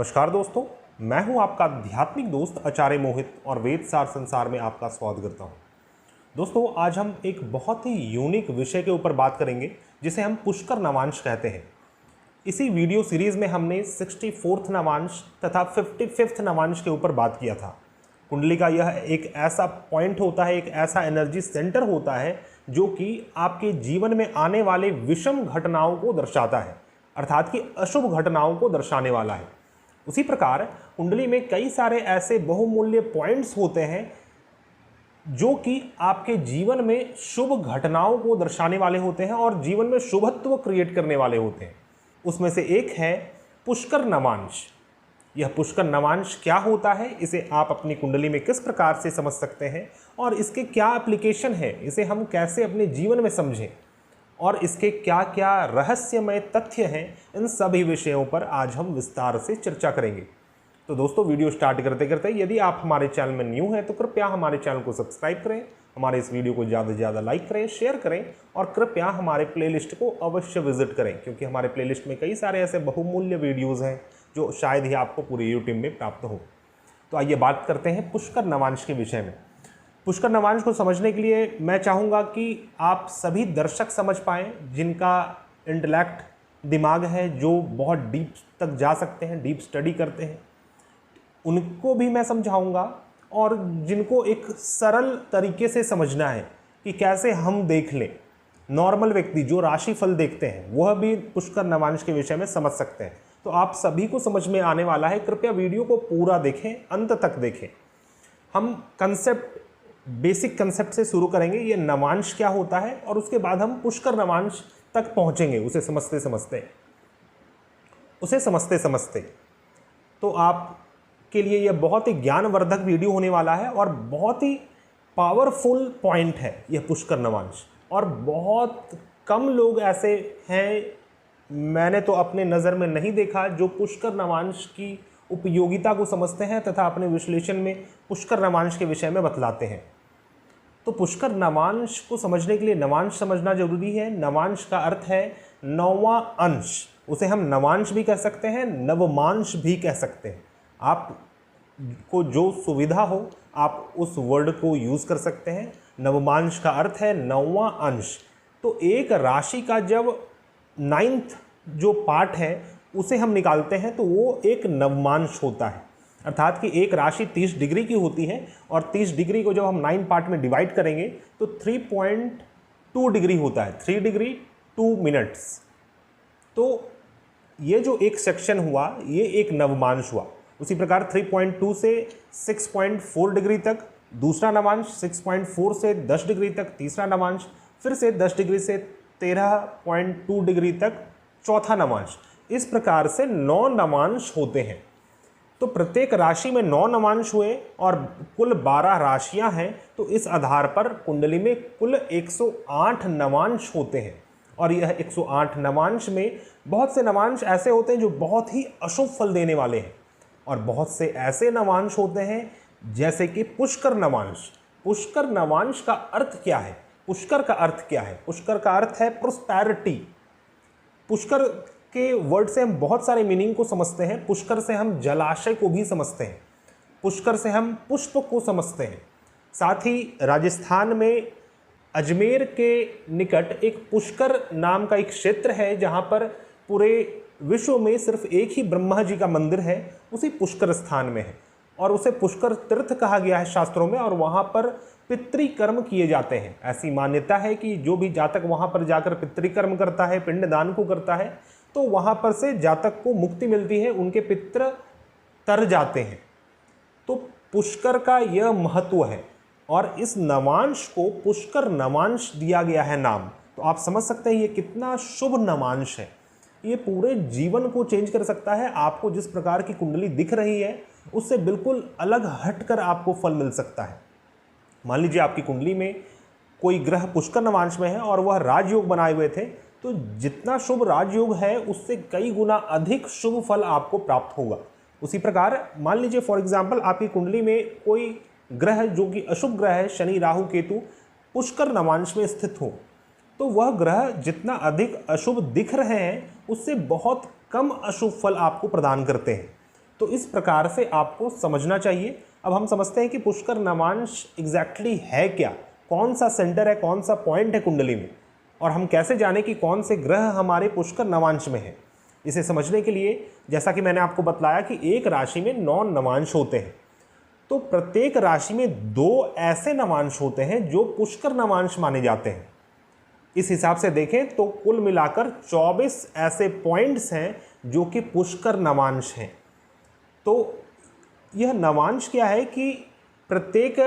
नमस्कार दोस्तों, मैं हूं आपका आध्यात्मिक दोस्त आचार्य मोहित और वेद सार संसार में आपका स्वागत करता हूं। दोस्तों, आज हम एक बहुत ही यूनिक विषय के ऊपर बात करेंगे जिसे हम पुष्कर नवांश कहते हैं। इसी वीडियो सीरीज में हमने 64th नवांश तथा 55th नवांश के ऊपर बात किया था। कुंडली का यह एक ऐसा पॉइंट होता है, एक ऐसा एनर्जी सेंटर होता है जो कि आपके जीवन में आने वाले विषम घटनाओं को दर्शाता है, अर्थात कि अशुभ घटनाओं को दर्शाने वाला है। उसी प्रकार कुंडली में कई सारे ऐसे बहुमूल्य पॉइंट्स होते हैं जो कि आपके जीवन में शुभ घटनाओं को दर्शाने वाले होते हैं और जीवन में शुभत्व क्रिएट करने वाले होते हैं। उसमें से एक है पुष्कर नवांश। यह पुष्कर नवांश क्या होता है, इसे आप अपनी कुंडली में किस प्रकार से समझ सकते हैं और इसके क्या एप्लीकेशन है, इसे हम कैसे अपने जीवन में समझें और इसके क्या क्या रहस्यमय तथ्य हैं, इन सभी विषयों पर आज हम विस्तार से चर्चा करेंगे। तो दोस्तों, वीडियो स्टार्ट करते करते यदि आप हमारे चैनल में न्यू हैं तो कृपया हमारे चैनल को सब्सक्राइब करें, हमारे इस वीडियो को ज़्यादा से ज़्यादा लाइक करें, शेयर करें और कृपया हमारे प्लेलिस्ट को अवश्य विजिट करें, क्योंकि हमारे प्लेलिस्ट में कई सारे ऐसे बहुमूल्य वीडियोज़ हैं जो शायद ही आपको पूरे यूट्यूब में प्राप्त हो। तो आइए बात करते हैं पुष्कर नवांश के विषय में। पुष्कर नवांश को समझने के लिए मैं चाहूँगा कि आप सभी दर्शक समझ पाएँ जिनका इंटेलेक्ट दिमाग है, जो बहुत डीप तक जा सकते हैं, डीप स्टडी करते हैं, उनको भी मैं समझाऊँगा, और जिनको एक सरल तरीके से समझना है कि कैसे हम देख लें, नॉर्मल व्यक्ति जो राशिफल देखते हैं वह भी पुष्कर नवांश के विषय में समझ सकते हैं। तो आप सभी को समझ में आने वाला है। कृपया वीडियो को पूरा देखें, अंत तक देखें। हम कंसेप्ट, बेसिक कंसेप्ट से शुरू करेंगे, ये नवांश क्या होता है, और उसके बाद हम पुष्कर नवांश तक पहुंचेंगे उसे समझते समझते। तो आप के लिए यह बहुत ही ज्ञानवर्धक वीडियो होने वाला है और बहुत ही पावरफुल पॉइंट है यह पुष्कर नवांश। और बहुत कम लोग ऐसे हैं, मैंने तो अपने नज़र में नहीं देखा, जो पुष्कर नवांश की उपयोगिता को समझते हैं तथा अपने विश्लेषण में पुष्कर नवांश के विषय में बतलाते हैं। तो पुष्कर नवांश को समझने के लिए नवांश समझना जरूरी है। नवांश का अर्थ है नौवां अंश। उसे हम नवांश भी कह सकते हैं, नवमांश भी कह सकते हैं। आपको जो सुविधा हो आप उस वर्ड को यूज़ कर सकते हैं। नवमांश का अर्थ है नौवां अंश। तो एक राशि का जब 9th जो पार्ट है उसे हम निकालते हैं तो वो एक नवमांश होता है, अर्थात कि एक राशि 30 डिग्री की होती है और 30 डिग्री को जब हम 9 पार्ट में डिवाइड करेंगे तो 3.2 डिग्री होता है, 3 डिग्री 2 मिनट्स। तो ये जो एक सेक्शन हुआ ये एक नवमांश हुआ। उसी प्रकार 3.2 से 6.4 डिग्री तक दूसरा नवांश, 6.4 से 10 डिग्री तक तीसरा नवांश, फिर से 10 डिग्री से 13.2 डिग्री तक चौथा नवांश। इस प्रकार से 9 नवांश होते हैं। तो प्रत्येक राशि में 9 नवांश हुए और कुल 12 राशियां हैं, तो इस आधार पर कुंडली में कुल 108 नवांश होते हैं। और यह 108 नवांश में बहुत से नवांश ऐसे होते हैं जो बहुत ही अशुभ फल देने वाले हैं, और बहुत से ऐसे नवांश होते हैं जैसे कि पुष्कर नवांश। पुष्कर नवांश का अर्थ क्या है? पुष्कर का अर्थ क्या है? पुष्कर का अर्थ है प्रोस्पैरिटी। पुष्कर के वर्ड से हम बहुत सारे मीनिंग को समझते हैं। पुष्कर से हम जलाशय को भी समझते हैं, पुष्कर से हम पुष्प को समझते हैं। साथ ही राजस्थान में अजमेर के निकट एक पुष्कर नाम का एक क्षेत्र है जहाँ पर पूरे विश्व में सिर्फ एक ही ब्रह्मा जी का मंदिर है, उसी पुष्कर स्थान में है, और उसे पुष्कर तीर्थ कहा गया है शास्त्रों में। और वहाँ पर पितृकर्म किए जाते हैं। ऐसी मान्यता है कि जो भी जातक वहाँ पर जाकर पितृकर्म करता है, पिंडदान को करता है, तो वहाँ पर से जातक को मुक्ति मिलती है, उनके पितृ तर जाते हैं। तो पुष्कर का यह महत्व है और इस नवांश को पुष्कर नवांश दिया गया है नाम। तो आप समझ सकते हैं ये कितना शुभ नवांश है। ये पूरे जीवन को चेंज कर सकता है। आपको जिस प्रकार की कुंडली दिख रही है उससे बिल्कुल अलग हटकर आपको फल मिल सकता है। मान लीजिए आपकी कुंडली में कोई ग्रह पुष्कर नवांश में है और वह राजयोग बनाए हुए थे, तो जितना शुभ राजयोग है उससे कई गुना अधिक शुभ फल आपको प्राप्त होगा। उसी प्रकार मान लीजिए फॉर एग्जांपल आपकी कुंडली में कोई ग्रह जो कि अशुभ ग्रह है, शनि राहु केतु, पुष्कर नवांश में स्थित हो, तो वह ग्रह जितना अधिक अशुभ दिख रहे हैं उससे बहुत कम अशुभ फल आपको प्रदान करते हैं। तो इस प्रकार से आपको समझना चाहिए। अब हम समझते हैं कि पुष्कर नवांश एग्जैक्टली है क्या, कौन सा सेंटर है, कौन सा पॉइंट है कुंडली में, और हम कैसे जाने कि कौन से ग्रह हमारे पुष्कर नवांश में है। इसे समझने के लिए जैसा कि मैंने आपको बतलाया कि एक राशि में 9 नवांश होते हैं, तो प्रत्येक राशि में 2 ऐसे नवांश होते हैं जो पुष्कर नवांश माने जाते हैं। इस हिसाब से देखें तो कुल मिलाकर 24 ऐसे पॉइंट्स हैं जो कि पुष्कर नवांश हैं। तो यह नवांश क्या है कि प्रत्येक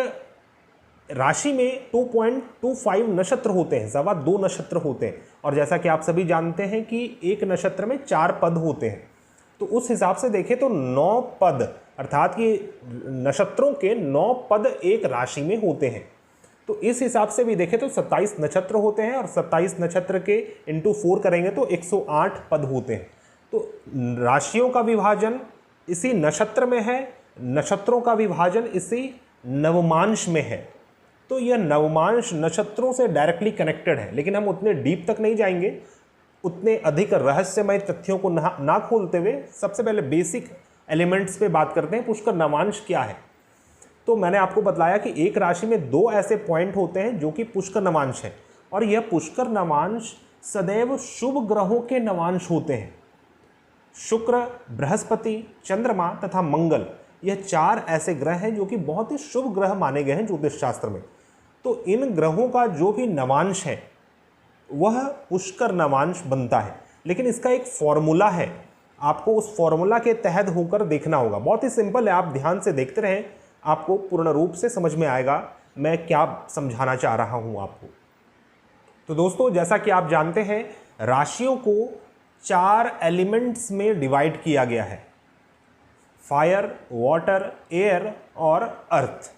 राशि में 2.25 नक्षत्र होते हैं, 2.25 नक्षत्र होते हैं, और जैसा कि आप सभी जानते हैं कि एक नक्षत्र में 4 पद होते हैं। तो उस हिसाब से देखें तो 9 पद, अर्थात कि नक्षत्रों के 9 पद एक राशि में होते हैं। तो इस हिसाब से भी देखें तो 27 नक्षत्र होते हैं, और 27 नक्षत्र के इंटू 4 करेंगे तो 108 पद होते हैं। तो राशियों का विभाजन इसी नक्षत्र में है, नक्षत्रों का विभाजन इसी नवमांश में है। तो यह नवमांश नक्षत्रों से डायरेक्टली कनेक्टेड है, लेकिन हम उतने डीप तक नहीं जाएंगे, उतने अधिक रहस्यमय तथ्यों को ना खोलते हुए सबसे पहले बेसिक एलिमेंट्स पे बात करते हैं, पुष्कर नवांश क्या है। तो मैंने आपको बतलाया कि एक राशि में 2 ऐसे पॉइंट होते हैं जो कि पुष्कर नवांश है, और यह पुष्कर नवांश सदैव शुभ ग्रहों के नवांश होते हैं। शुक्र, बृहस्पति, चंद्रमा तथा मंगल, यह 4 ऐसे ग्रह हैं जो कि बहुत ही शुभ ग्रह माने गए हैं ज्योतिष शास्त्र में। तो इन ग्रहों का जो भी नवांश है वह पुष्कर नवांश बनता है, लेकिन इसका एक फॉर्मूला है, आपको उस फॉर्मूला के तहत होकर देखना होगा। बहुत ही सिंपल है, आप ध्यान से देखते रहें, आपको पूर्ण रूप से समझ में आएगा मैं क्या समझाना चाह रहा हूं आपको। तो दोस्तों, जैसा कि आप जानते हैं, राशियों को 4 एलिमेंट्स में डिवाइड किया गया है, फायर, वाटर, एयर और अर्थ,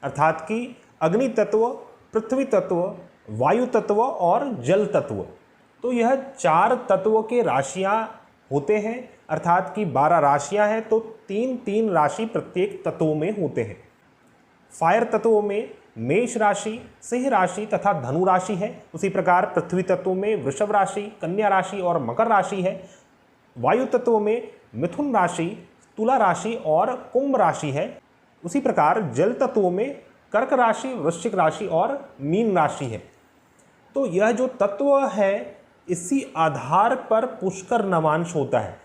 अर्थात कि अग्नि तत्व, पृथ्वी तत्व, वायु तत्व और जल तत्व। तो यह 4 तत्व के राशियां होते हैं, अर्थात कि 12 राशियां हैं, तो 3-3 राशि प्रत्येक तत्वों में होते हैं। फायर तत्वों में मेष राशि, सिंह राशि तथा धनु राशि है। उसी प्रकार पृथ्वी तत्वों में वृषभ राशि, कन्या राशि और मकर राशि है। वायु तत्वों में मिथुन राशि, तुला राशि और कुंभ राशि है। उसी प्रकार जल तत्वों में कर्क राशि, वृश्चिक राशि और मीन राशि है। तो यह जो तत्व है, इसी आधार पर पुष्कर नवांश होता है।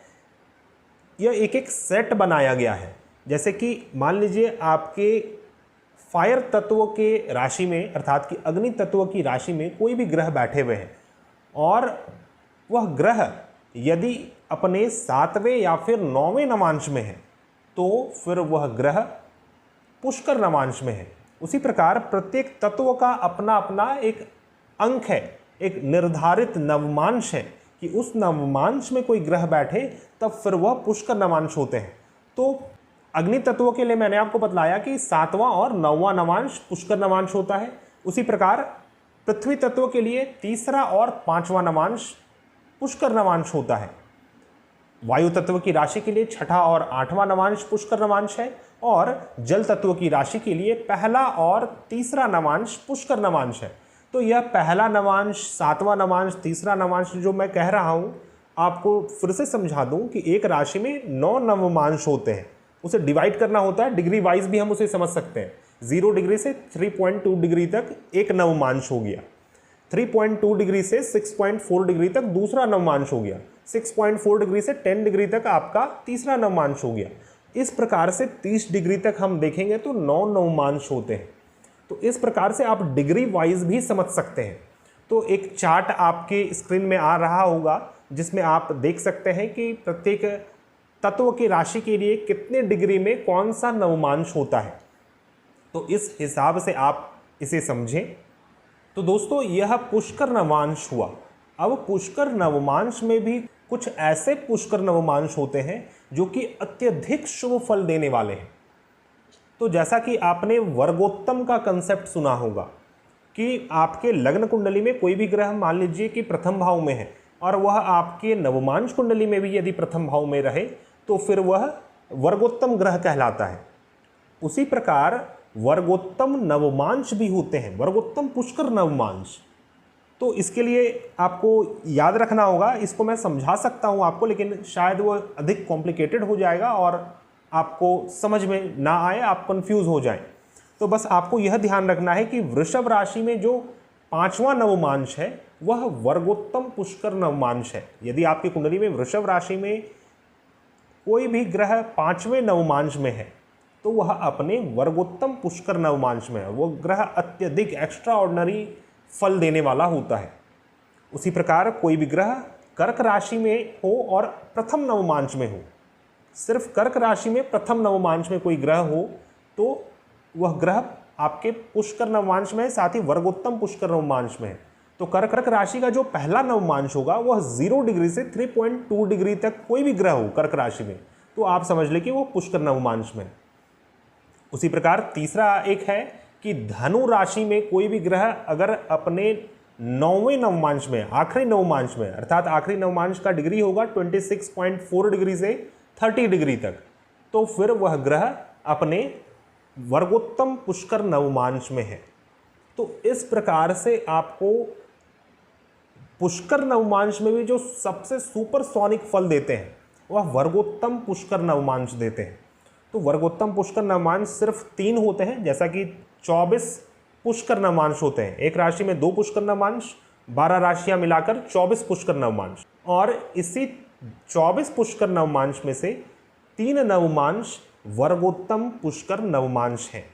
यह एक सेट बनाया गया है। जैसे कि मान लीजिए आपके फायर तत्व के राशि में, अर्थात कि अग्नि तत्व की राशि में कोई भी ग्रह बैठे हुए हैं, और वह ग्रह यदि अपने 7वें या फिर 9वें नवांश में है, तो फिर वह ग्रह पुष्कर नवांश में है। उसी प्रकार प्रत्येक तत्व का अपना अपना एक अंक है, एक निर्धारित नवमांश है कि उस नवमांश में कोई ग्रह बैठे तब फिर वह पुष्कर नवांश होते हैं। तो अग्नि तत्व के लिए मैंने आपको बतलाया कि 7वां और 9वां नवांश पुष्कर नवांश होता है। उसी प्रकार पृथ्वी तत्व के लिए 3रा और 5वां नवांश पुष्कर नवांश होता है। वायु तत्व की राशि के लिए 6ठा और 8वां नवांश पुष्कर नवांश है, और जल तत्व की राशि के लिए 1ला और 3रा नवांश पुष्कर नवांश है। तो यह पहला नवांश, 7वां नवांश, 3रा नवांश जो मैं कह रहा हूं, आपको फिर से समझा दूं कि एक राशि में 9 नवमांश होते हैं। उसे डिवाइड करना होता है, डिग्री वाइज भी हम उसे समझ सकते हैं। 0 डिग्री से 3.2 डिग्री तक एक नवमांश हो गया, 3.2 डिग्री से 6.4 डिग्री तक दूसरा नवमांश हो गया, 6.4 डिग्री से 10 डिग्री तक आपका तीसरा नवमांश हो गया। इस प्रकार से 30 डिग्री तक हम देखेंगे तो 9 नवमांश होते हैं। तो इस प्रकार से आप डिग्री वाइज भी समझ सकते हैं। तो एक चार्ट आपके स्क्रीन में आ रहा होगा, जिसमें आप देख सकते हैं कि प्रत्येक तत्व की राशि के लिए कितने डिग्री में कौन सा नवमांश होता है। तो इस हिसाब से आप इसे समझें। तो दोस्तों, यह पुष्कर नवमांश हुआ। अब पुष्कर नवमांश में भी कुछ ऐसे पुष्कर नवमांश होते हैं जो कि अत्यधिक शुभ फल देने वाले हैं। तो जैसा कि आपने वर्गोत्तम का कंसेप्ट सुना होगा कि आपके लग्न कुंडली में कोई भी ग्रह मान लीजिए कि प्रथम भाव में है, और वह आपके नवमांश कुंडली में भी यदि प्रथम भाव में रहे तो फिर वह वर्गोत्तम ग्रह कहलाता है। उसी प्रकार वर्गोत्तम नवमांश भी होते हैं, वर्गोत्तम पुष्कर नवमांश। तो इसके लिए आपको याद रखना होगा, इसको मैं समझा सकता हूं आपको, लेकिन शायद वो अधिक कॉम्प्लिकेटेड हो जाएगा और आपको समझ में ना आए, आप कंफ्यूज हो जाएं। तो बस आपको यह ध्यान रखना है कि वृषभ राशि में जो 5वां नवमांश है वह वर्गोत्तम पुष्कर नवमांश है। यदि आपकी कुंडली में वृषभ राशि में कोई भी ग्रह 5वें नवमांश में है तो वह अपने वर्गोत्तम पुष्कर नवमांश में है, वो ग्रह अत्यधिक एक्स्ट्रा ऑर्डिनरी फल देने वाला होता है। उसी प्रकार कोई भी ग्रह कर्क राशि में हो और प्रथम नवमांश में हो, सिर्फ कर्क राशि में प्रथम नवमांश में कोई ग्रह हो तो वह ग्रह आपके पुष्कर नवमांश में है, साथ ही वर्गोत्तम पुष्कर नवमांश में है। तो कर्क राशि का जो पहला नवमांश होगा वह 0 डिग्री से 3.2 डिग्री तक कोई भी ग्रह हो कर्क राशि में तो आप समझ लें कि वो पुष्कर नवमांश में है। उसी प्रकार तीसरा एक है कि धनु राशि में कोई भी ग्रह अगर अपने 9वें नवमांश में, आखिरी नवमांश में, अर्थात आखिरी नवमांश का डिग्री होगा 26.4 डिग्री से 30 डिग्री तक, तो फिर वह ग्रह अपने वर्गोत्तम पुष्कर नवमांश में है। तो इस प्रकार से आपको पुष्कर नवमांश में भी जो सबसे सुपरसोनिक फल देते हैं वह वर्गोत्तम पुष्कर नवमांश देते हैं। तो वर्गोत्तम पुष्कर नवमांश सिर्फ 3 होते हैं, जैसा कि 24 पुष्कर नवमांश होते हैं। एक राशि में 2 पुष्कर नवमांश, 12 राशियां मिलाकर 24 पुष्कर नवमांश, और इसी 24 पुष्कर नवमांश में से 3 नवमांश वर्गोत्तम पुष्कर नवमांश हैं।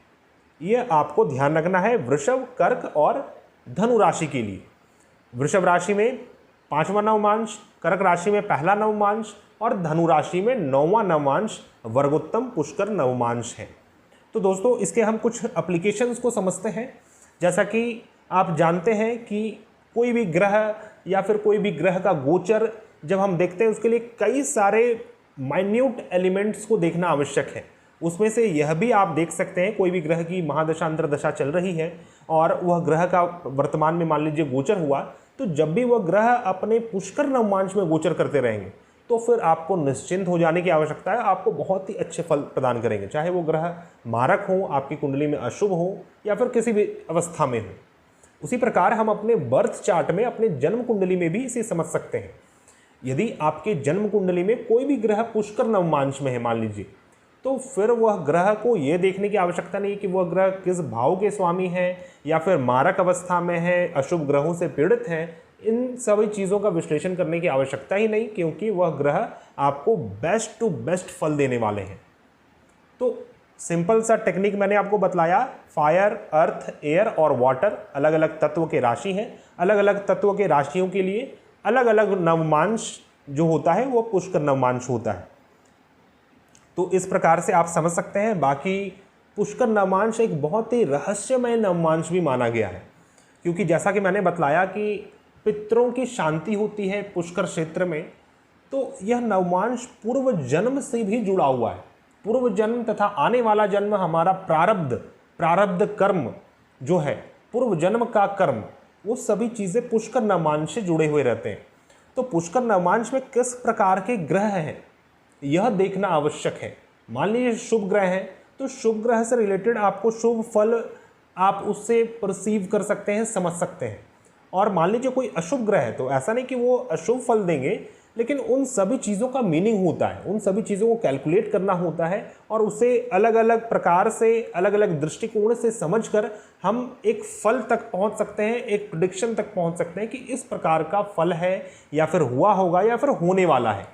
यह आपको ध्यान रखना है वृषभ, कर्क और धनु राशि के लिए। वृषभ राशि में 5वां नवमांश, कर्क राशि में पहला नवमांश और धनु राशि में 9वां नवमांश वर्गोत्तम पुष्कर नवमांश है। तो दोस्तों इसके हम कुछ एप्लीकेशंस को समझते हैं। जैसा कि आप जानते हैं कि कोई भी ग्रह या फिर कोई भी ग्रह का गोचर जब हम देखते हैं उसके लिए कई सारे माइन्यूट एलिमेंट्स को देखना आवश्यक है। उसमें से यह भी आप देख सकते हैं कोई भी ग्रह की महादशा अंतर्दशा चल रही है और वह ग्रह का वर्तमान में मान लीजिए गोचर हुआ, तो जब भी वह ग्रह अपने पुष्कर नवमांश में गोचर करते रहेंगे तो फिर आपको निश्चिंत हो जाने की आवश्यकता है, आपको बहुत ही अच्छे फल प्रदान करेंगे, चाहे वो ग्रह मारक हो, आपकी कुंडली में अशुभ हो या फिर किसी भी अवस्था में हो। उसी प्रकार हम अपने बर्थ चार्ट में, अपने जन्म कुंडली में भी इसे समझ सकते हैं। यदि आपके जन्म कुंडली में कोई भी ग्रह पुष्कर नवमांश में है मान लीजिए, तो फिर वह ग्रह को यह देखने की आवश्यकता नहीं कि वह ग्रह किस भाव के स्वामी है या फिर मारक अवस्था में है, अशुभ ग्रहों से पीड़ित है। इन सभी चीज़ों का विश्लेषण करने की आवश्यकता ही नहीं, क्योंकि वह ग्रह आपको बेस्ट टू बेस्ट फल देने वाले हैं। तो सिंपल सा टेक्निक मैंने आपको बतलाया। फायर, अर्थ, एयर और वाटर अलग अलग तत्व के राशि हैं। अलग अलग तत्व के राशियों के लिए अलग अलग नवमांश जो होता है वो पुष्कर नवमांश होता है। तो इस प्रकार से आप समझ सकते हैं। बाकी पुष्कर नवमांश एक बहुत ही रहस्यमय नवमांश भी माना गया है, क्योंकि जैसा कि मैंने बतलाया कि पितरों की शांति होती है पुष्कर क्षेत्र में, तो यह नवमांश पूर्व जन्म से भी जुड़ा हुआ है। पूर्व जन्म तथा आने वाला जन्म हमारा प्रारब्ध कर्म जो है, पूर्व जन्म का कर्म, वो सभी चीज़ें पुष्कर नवमांश से जुड़े हुए रहते हैं। तो पुष्कर नवमांश में किस प्रकार के ग्रह हैं यह देखना आवश्यक है। मान लीजिए शुभ ग्रह हैं, तो शुभ ग्रह से रिलेटेड आपको शुभ फल आप उससे परसीव कर सकते हैं, समझ सकते हैं। और मान लीजिए कोई अशुभ ग्रह है, तो ऐसा नहीं कि वो अशुभ फल देंगे, लेकिन उन सभी चीज़ों का मीनिंग होता है, उन सभी चीज़ों को कैलकुलेट करना होता है और उसे अलग अलग प्रकार से, अलग अलग दृष्टिकोण से समझकर हम एक फल तक पहुंच सकते हैं, एक प्रेडिक्शन तक पहुंच सकते हैं कि इस प्रकार का फल है या फिर हुआ होगा या फिर होने वाला है।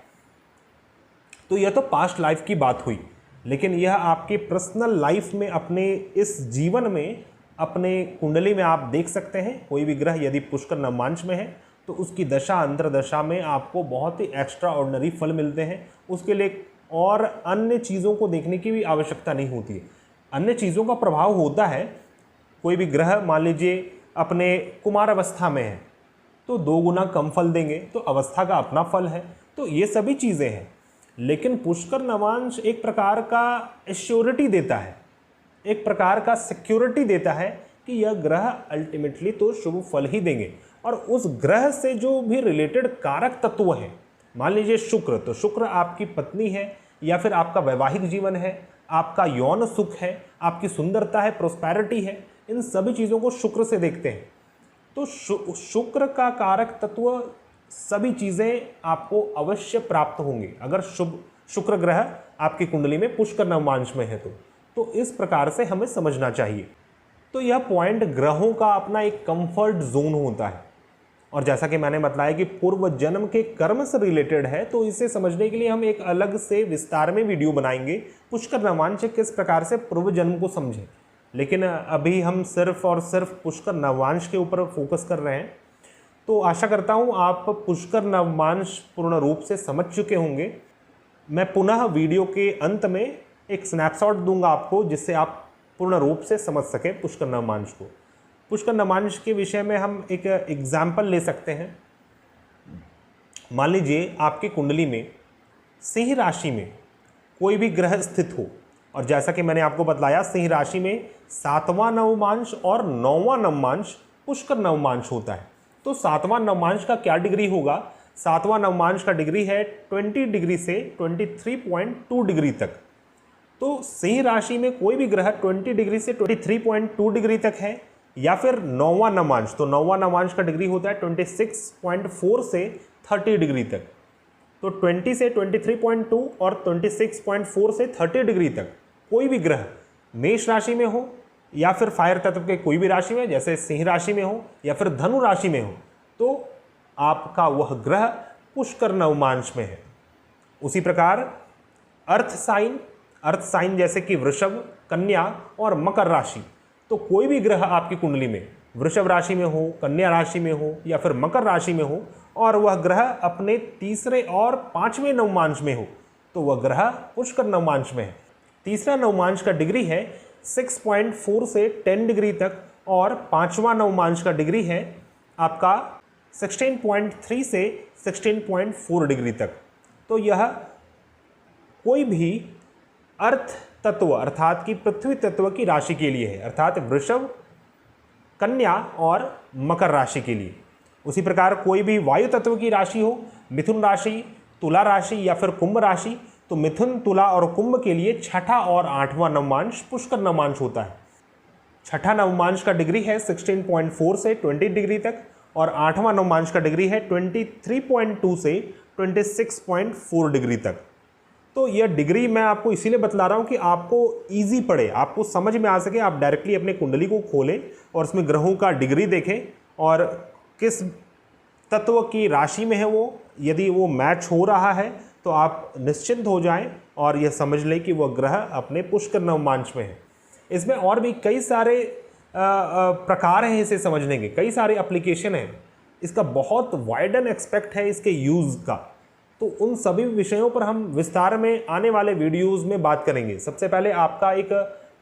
तो यह तो पास्ट लाइफ की बात हुई, लेकिन यह आपके पर्सनल लाइफ में, अपने इस जीवन में, अपने कुंडली में आप देख सकते हैं। कोई भी ग्रह यदि पुष्कर नवमांश में है तो उसकी दशा अंतर्दशा में आपको बहुत ही एक्स्ट्रा ऑर्डिनरी फल मिलते हैं। उसके लिए और अन्य चीज़ों को देखने की भी आवश्यकता नहीं होती है। अन्य चीज़ों का प्रभाव होता है। कोई भी ग्रह मान लीजिए अपने कुमार अवस्था में है तो 2 गुना कम फल देंगे, तो अवस्था का अपना फल है। तो ये सभी चीज़ें हैं, लेकिन पुष्कर नवमांश एक प्रकार का एश्योरिटी देता है, एक प्रकार का सिक्योरिटी देता है कि यह ग्रह अल्टीमेटली तो शुभ फल ही देंगे। और उस ग्रह से जो भी रिलेटेड कारक तत्व हैं, मान लीजिए शुक्र, तो शुक्र आपकी पत्नी है या फिर आपका वैवाहिक जीवन है, आपका यौन सुख है, आपकी सुंदरता है, प्रोस्पेरिटी है, इन सभी चीज़ों को शुक्र से देखते हैं। तो शुक्र का कारक तत्व सभी चीज़ें आपको अवश्य प्राप्त होंगे। अगर शुक्र ग्रह आपकी कुंडली में पुष्कर नवमांश में है तो इस प्रकार से हमें समझना चाहिए। तो यह पॉइंट ग्रहों का अपना एक कंफर्ट जोन होता है, और जैसा कि मैंने बताया कि पूर्व जन्म के कर्म से रिलेटेड है, तो इसे समझने के लिए हम एक अलग से विस्तार में वीडियो बनाएंगे पुष्कर नवमांश किस प्रकार से पूर्व जन्म को समझें। लेकिन अभी हम सिर्फ और सिर्फ पुष्कर नवमांश के ऊपर फोकस कर रहे हैं। तो आशा करता हूँ आप पुष्कर नवमांश पूर्ण रूप से समझ चुके होंगे। मैं पुनः वीडियो के अंत में एक स्नैपशॉट दूंगा आपको, जिससे आप पूर्ण रूप से समझ सकें पुष्कर नवमांश को। पुष्कर नवमांश के विषय में हम एक एग्जाम्पल ले सकते हैं। मान लीजिए आपकी कुंडली में सिंह राशि में कोई भी ग्रह स्थित हो, और जैसा कि मैंने आपको बताया सिंह राशि में 7वां नवमांश और 9वां नवमांश पुष्कर नवमांश होता है। तो 7वां नवमांश का क्या डिग्री होगा? 7वां नवमांश का डिग्री है 20 डिग्री से 23.2 डिग्री तक। तो सिंह राशि में कोई भी ग्रह 20 डिग्री से 23.2 डिग्री तक है, या फिर 9वां नवमांश, तो 9वां नवमांश का डिग्री होता है 26.4 से 30 डिग्री तक। तो 20 से 23.2 और 26.4 से 30 डिग्री तक कोई भी ग्रह मेष राशि में हो, या फिर फायर तत्व के कोई भी राशि में जैसे सिंह राशि में हो, या फिर धनु राशि में हो, तो आपका वह ग्रह पुष्कर नवमांश में है। उसी प्रकार अर्थ साइन जैसे कि वृषभ, कन्या और मकर राशि, तो कोई भी ग्रह आपकी कुंडली में वृषभ राशि में हो, कन्या राशि में हो, या फिर मकर राशि में हो, और वह ग्रह अपने तीसरे और 5वें नवमांश में हो, तो वह ग्रह पुष्कर नवमांश में है। तीसरा नवमांश का डिग्री है 6.4 से 10 डिग्री तक, और 5वां नवमांश का डिग्री है आपका 16.3 से 16.4 डिग्री तक। तो यह कोई भी अर्थ तत्व अर्थात कि पृथ्वी तत्व की राशि के लिए है, अर्थात वृषभ, कन्या और मकर राशि के लिए। उसी प्रकार कोई भी वायु तत्व की राशि हो, मिथुन राशि, तुला राशि या फिर कुंभ राशि, तो मिथुन, तुला और कुंभ के लिए 6ठा और 8वां नवमांश पुष्कर नवमांश होता है। 6ठा नवमांश का डिग्री है 16.4 से 20 डिग्री तक, और 8वां नवमांश का डिग्री है 23.2 से 26.4 डिग्री तक। तो यह डिग्री मैं आपको इसीलिए बतला रहा हूँ कि आपको इजी पड़े, आपको समझ में आ सके। आप डायरेक्टली अपने कुंडली को खोलें और उसमें ग्रहों का डिग्री देखें और किस तत्व की राशि में है वो, यदि वो मैच हो रहा है तो आप निश्चिंत हो जाएं और यह समझ लें कि वह ग्रह अपने पुष्कर नवमांश में है। इसमें और भी कई सारे प्रकार हैं इसे समझने के, कई सारे एप्लीकेशन हैं। इसका बहुत वाइड एंड एक्सपेक्ट है इसके यूज़ का। तो उन सभी विषयों पर हम विस्तार में आने वाले वीडियोस में बात करेंगे। सबसे पहले आपका एक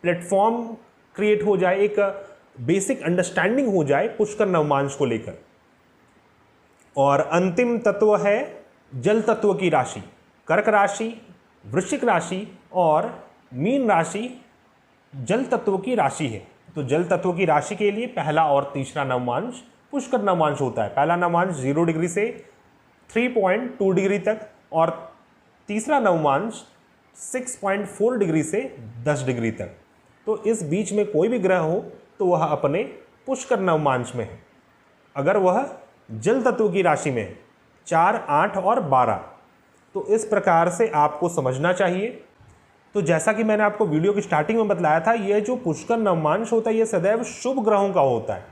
प्लेटफॉर्म क्रिएट हो जाए, एक बेसिक अंडरस्टैंडिंग हो जाए पुष्कर नवमांश को लेकर। और अंतिम तत्व है जल तत्व की राशि। कर्क राशि, वृश्चिक राशि और मीन राशि जल तत्व की राशि है। तो जल तत्व की राशि के लिए पहला और तीसरा नवमांश पुष्कर नवमांश होता है। पहला नवमांश 0 डिग्री से 3.2 डिग्री तक, और तीसरा नवमांश 6.4 डिग्री से 10 डिग्री तक। तो इस बीच में कोई भी ग्रह हो तो वह अपने पुष्कर नवमांश में है, अगर वह जल तत्व की राशि में है 4, 8 और 12। तो इस प्रकार से आपको समझना चाहिए। तो जैसा कि मैंने आपको वीडियो की स्टार्टिंग में बतलाया था, यह जो पुष्कर नवमांश होता है यह सदैव शुभ ग्रहों का होता है,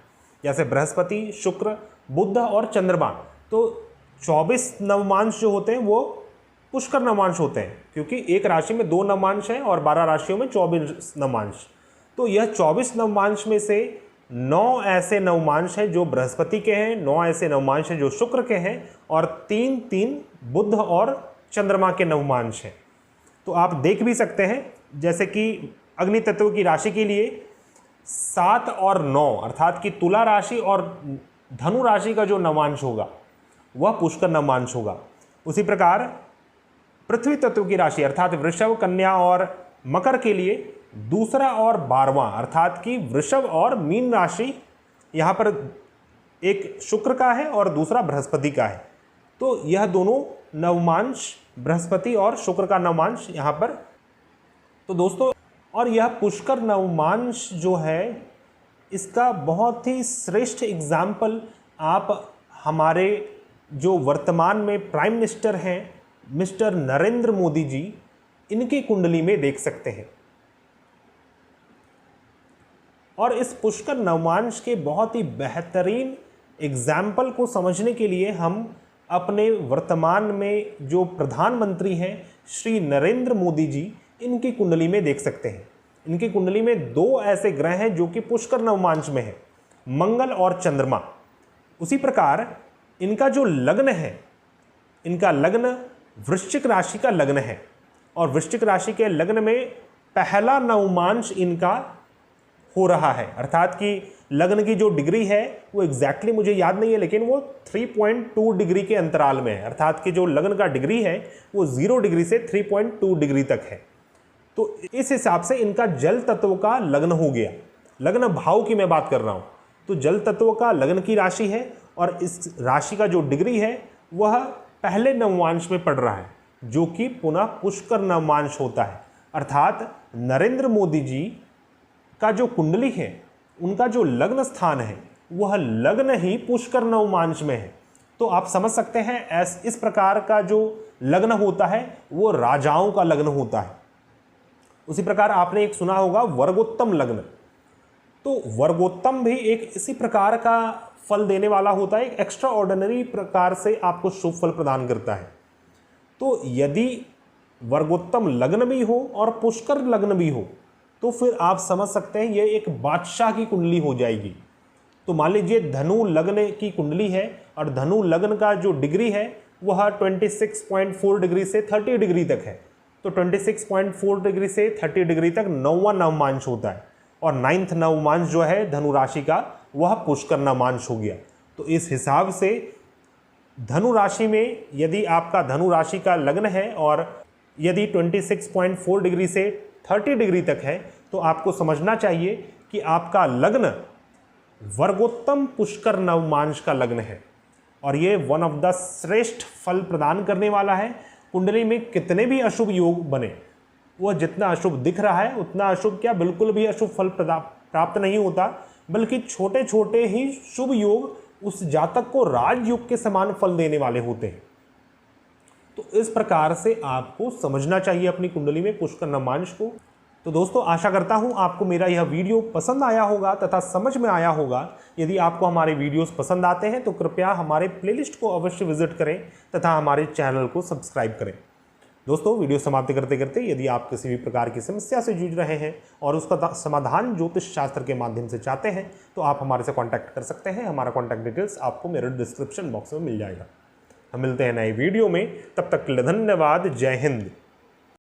जैसे बृहस्पति, शुक्र, बुध और चंद्रमा। तो 24 नवमांश जो होते हैं वो पुष्कर नवमांश होते हैं, क्योंकि एक राशि में 2 नवमांश हैं और 12 राशियों में 24 नवमांश। तो यह 24 नवमांश में से 9 ऐसे नवमांश हैं जो बृहस्पति के हैं, 9 ऐसे नवमांश हैं जो शुक्र के हैं, और 3 बुध और चंद्रमा के नवमांश हैं। तो आप देख भी सकते हैं, जैसे कि अग्नि तत्व की राशि के लिए 7 और 9 अर्थात कि तुला राशि और धनु राशि का जो नवमांश होगा वह पुष्कर नवमांश होगा। उसी प्रकार पृथ्वी तत्व की राशि अर्थात वृषभ, कन्या और मकर के लिए 2 और 12वां अर्थात कि वृषभ और मीन राशि, यहाँ पर एक शुक्र का है और दूसरा बृहस्पति का है। तो यह दोनों नवमांश, बृहस्पति और शुक्र का नवमांश यहाँ पर। तो दोस्तों, और यह पुष्कर नवमांश जो है इसका बहुत ही श्रेष्ठ एग्जाम्पल आप हमारे जो वर्तमान में प्राइम मिनिस्टर हैं मिस्टर नरेंद्र मोदी जी, इनकी कुंडली में देख सकते हैं। और इस पुष्कर नवमांश के बहुत ही बेहतरीन एग्जाम्पल को समझने के लिए हम अपने वर्तमान में जो प्रधानमंत्री हैं श्री नरेंद्र मोदी जी, इनकी कुंडली में देख सकते हैं। इनकी कुंडली में दो ऐसे ग्रह हैं जो कि पुष्कर नवमांश में है, मंगल और चंद्रमा। उसी प्रकार इनका जो लग्न है, इनका लग्न वृश्चिक राशि का लग्न है और वृश्चिक राशि के लग्न में पहला नवमांश इनका हो रहा है, अर्थात कि लग्न की जो डिग्री है वो एग्जैक्टली मुझे याद नहीं है, लेकिन वो 3.2 डिग्री के अंतराल में है, अर्थात कि जो लग्न का डिग्री है वो 0 डिग्री से 3.2 डिग्री तक है। तो इस हिसाब से इनका जल तत्व का लग्न हो गया। लग्न भाव की मैं बात कर रहा हूँ, तो जल तत्व का लग्न की राशि है और इस राशि का जो डिग्री है वह पहले नवमांश में पड़ रहा है, जो कि पुनः पुष्कर नवमांश होता है। अर्थात नरेंद्र मोदी जी का जो कुंडली है, उनका जो लग्न स्थान है, वह लग्न ही पुष्कर नवमांश में है। तो आप समझ सकते हैं इस प्रकार का जो लग्न होता है वो राजाओं का लग्न होता है। उसी प्रकार आपने एक सुना होगा वर्गोत्तम लग्न, तो वर्गोत्तम भी एक इसी प्रकार का फल देने वाला होता है, एक एक्स्ट्रा ऑर्डिनरी प्रकार से आपको शुभ फल प्रदान करता है। तो यदि वर्गोत्तम लग्न भी हो और पुष्कर लग्न भी हो तो फिर आप समझ सकते हैं ये एक बादशाह की कुंडली हो जाएगी। तो मान लीजिए धनु लग्न की कुंडली है और धनु लग्न का जो डिग्री है वह 26.4 डिग्री से 30 डिग्री तक है। तो 26.4 डिग्री से 30 डिग्री तक 9वां नवमांश होता है और 9th नवमांश जो है धनु राशि का वह पुष्कर नवमांश हो गया। तो इस हिसाब से धनु राशि में यदि आपका धनु राशि का लग्न है और यदि 26.4 डिग्री से 30 डिग्री तक है तो आपको समझना चाहिए कि आपका लग्न वर्गोत्तम पुष्कर नवमांश का लग्न है और ये वन ऑफ द श्रेष्ठ फल प्रदान करने वाला है। कुंडली में कितने भी अशुभ योग बने, वह जितना अशुभ दिख रहा है उतना अशुभ क्या बिल्कुल भी अशुभ फल प्राप्त नहीं होता, बल्कि छोटे छोटे ही शुभ योग उस जातक को राजयोग के समान फल देने वाले होते हैं। तो इस प्रकार से आपको समझना चाहिए अपनी कुंडली में पुष्कर नवमांश को। तो दोस्तों आशा करता हूं आपको मेरा यह वीडियो पसंद आया होगा तथा समझ में आया होगा। यदि आपको हमारे वीडियोस पसंद आते हैं तो कृपया हमारे प्लेलिस्ट को अवश्य विजिट करें तथा हमारे चैनल को सब्सक्राइब करें। दोस्तों वीडियो समाप्त करते करते यदि आप किसी भी प्रकार की समस्या से जूझ रहे हैं और उसका समाधान ज्योतिष शास्त्र के माध्यम से चाहते हैं तो आप हमारे से कॉन्टैक्ट कर सकते हैं। हमारा कॉन्टैक्ट डिटेल्स आपको मेरे डिस्क्रिप्शन बॉक्स में मिल जाएगा। हम मिलते हैं नए वीडियो में, तब तक के लिए धन्यवाद। जय हिंद।